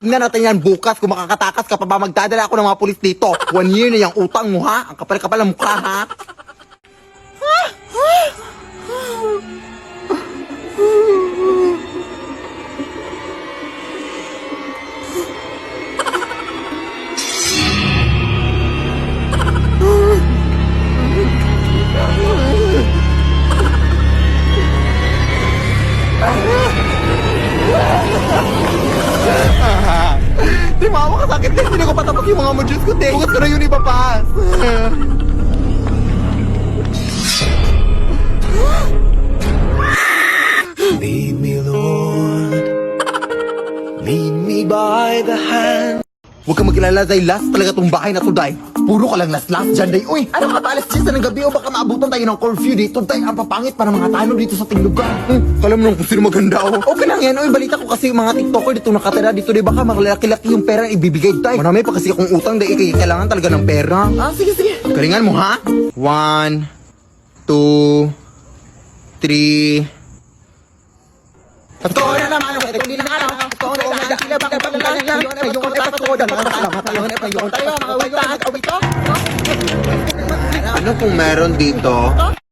Tingnan natin yan bukas kung makakatakas ka pa ba magdadala ako ng mga pulis dito. 1 year na yung utang mo ha. Ang kapal-kapal ng mukha ha. Di mama kasakit din. Hindi ko patapos yung mga modules ko. Bukas ko na yun ipapas. Lead me, Lord. Lead me by the hand. Huwag kang mag-alala, Day. Last talaga tong bahay na to, Day. Puro ka lang last dyan, Day. Uy, ano ka ba? Alas 10 ng gabi o baka maabutan tayo ng curfew dito, Day. Ang papangit para mga tano dito sa tinglugan. Alam mo nung kung sino maganda, oh. Okay lang yan. Uy, balita ko kasi mga TikToker dito nakatira dito, Day. Baka makalaki-laki yung pera ang ibibigay, Day. Marami pa kasi akong utang, Day. Kailangan talaga ng pera. Ah, sige, sige. Galingan mo, ha? 1, 2, 3... Totoo na naman, hindi na araw. Totoo na naman, sila baka pala lang. Yung katakodan, tayo, mga waitan. Ano kung meron dito?